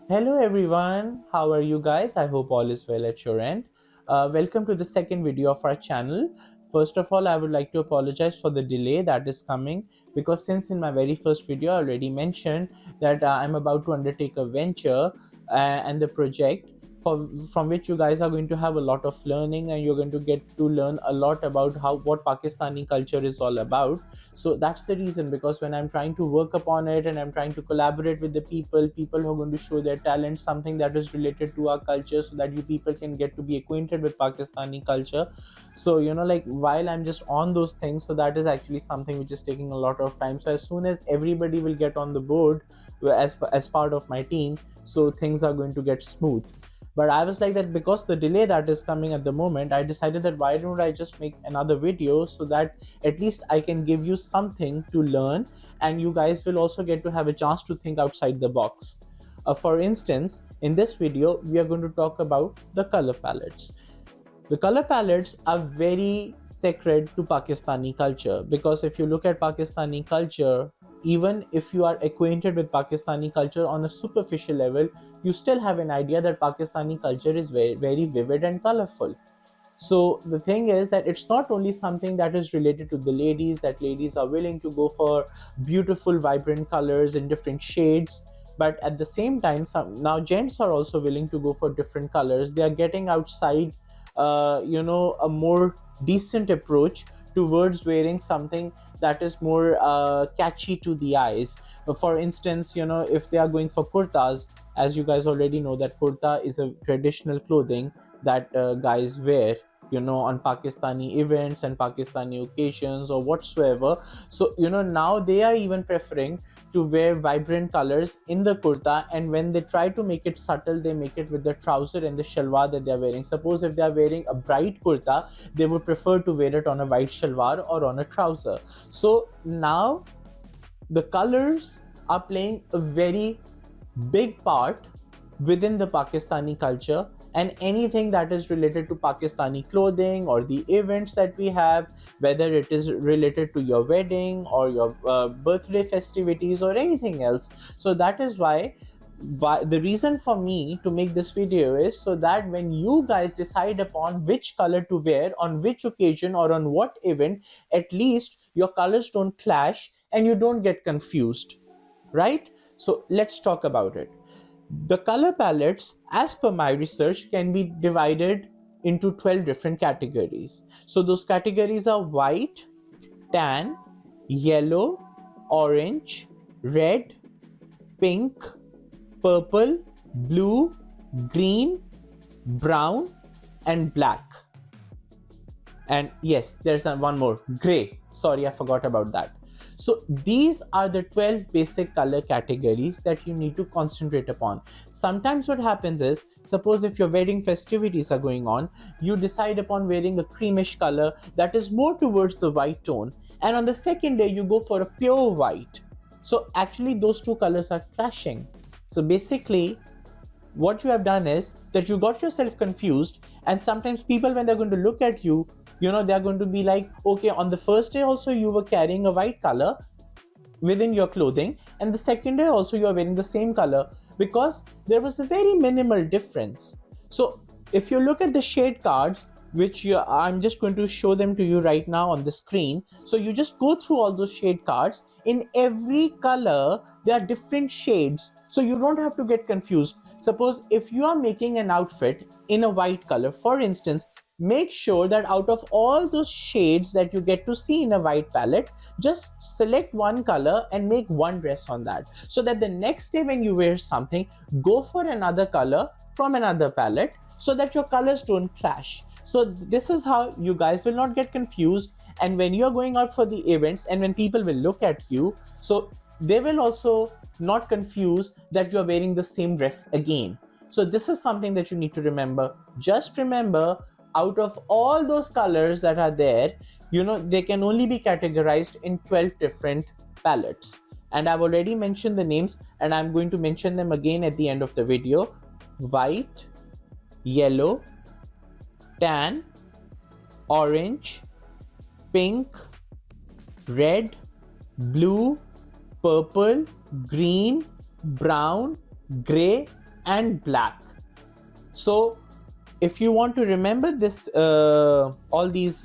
Hello everyone, how are you guys? I hope all is well at your end. Welcome to the second video of our channel. First of all, I would like to apologize for the delay that is coming because since in my very first video I already mentioned that I'm about to undertake a venture and the project from which you guys are going to have a lot of learning and you're going to get to learn a lot about what Pakistani culture is all about. So that's the reason, because when I'm trying to work upon it and I'm trying to collaborate with the people who are going to show their talent, something that is related to our culture, so that you people can get to be acquainted with Pakistani culture. So like while I'm just on those things, so that is actually something which is taking a lot of time. So as soon as everybody will get on the board as part of my team, so things are going to get smooth. But I was like that because the delay that is coming at the moment, I decided that why don't I just make another video so that at least I can give you something to learn, and you guys will also get to have a chance to think outside the box. For instance, in this video we are going to talk about the color palettes. The color palettes are very sacred to Pakistani culture, because if you look at Pakistani culture, even if you are acquainted with Pakistani culture on a superficial level, you still have an idea that Pakistani culture is very, very vivid and colorful. So the thing is that it's not only something that is related to the ladies, that ladies are willing to go for beautiful, vibrant colors in different shades, but at the same time, now gents are also willing to go for different colors. They are getting outside, a more decent approach towards wearing something that is more catchy to the eyes. For instance, if they are going for kurtas, as you guys already know that kurta is a traditional clothing that guys wear, on Pakistani events and Pakistani occasions or whatsoever. So now they are even preferring to wear vibrant colors in the kurta, and when they try to make it subtle, they make it with the trouser and the shalwar that they are wearing. Suppose if they are wearing a bright kurta, they would prefer to wear it on a white shalwar or on a trouser. So now the colors are playing a very big part within the Pakistani culture, and anything that is related to Pakistani clothing or the events that we have, whether it is related to your wedding or your birthday festivities or anything else. So that is why the reason for me to make this video is so that when you guys decide upon which color to wear on which occasion or on what event, at least your colors don't clash and you don't get confused, right? So let's talk about it. The color palettes, as per my research, can be divided into 12 different categories. So those categories are white, tan, yellow, orange, red, pink, purple, blue, green, brown, and black. And yes, there's one more, gray. Sorry, I forgot about that. So these are the 12 basic color categories that you need to concentrate upon. Sometimes what happens is, suppose if your wedding festivities are going on, you decide upon wearing a creamish color that is more towards the white tone, and on the second day you go for a pure white. So actually those two colors are clashing. So basically what you have done is that you got yourself confused, and sometimes people, when they're going to look at you, they're going to be like, okay, on the first day also you were carrying a white color within your clothing, and the second day also you are wearing the same color, because there was a very minimal difference. So if you look at the shade cards, which I'm just going to show them to you right now on the screen. So you just go through all those shade cards. In every color there are different shades, so you don't have to get confused. Suppose if you are making an outfit in a white color, for instance, make sure that out of all those shades that you get to see in a white palette, just select one color and make one dress on that, so that the next day when you wear something, go for another color from another palette, so that your colors don't clash. So this is how you guys will not get confused, and when you're going out for the events and when people will look at you, so they will also not confuse that you're wearing the same dress again. So this is something that you need to remember. Just remember, out of all those colors that are there, they can only be categorized in 12 different palettes, and I've already mentioned the names and I'm going to mention them again at the end of the video. White, yellow, tan, orange, pink, red, blue, purple, green, brown, gray, and black. So if you want to remember this, all these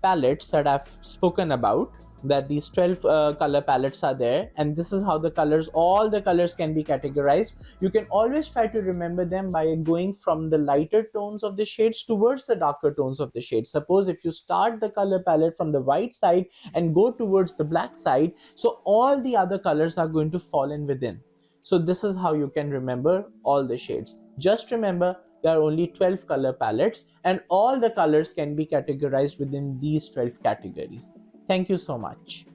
palettes that I've spoken about, that these 12 color palettes are there, and this is how the colors, all the colors can be categorized. You can always try to remember them by going from the lighter tones of the shades towards the darker tones of the shades. Suppose if you start the color palette from the white side and go towards the black side, so all the other colors are going to fall in within. So this is how you can remember all the shades. Just remember, there are only 12 color palettes and all the colors can be categorized within these 12 categories. Thank you so much.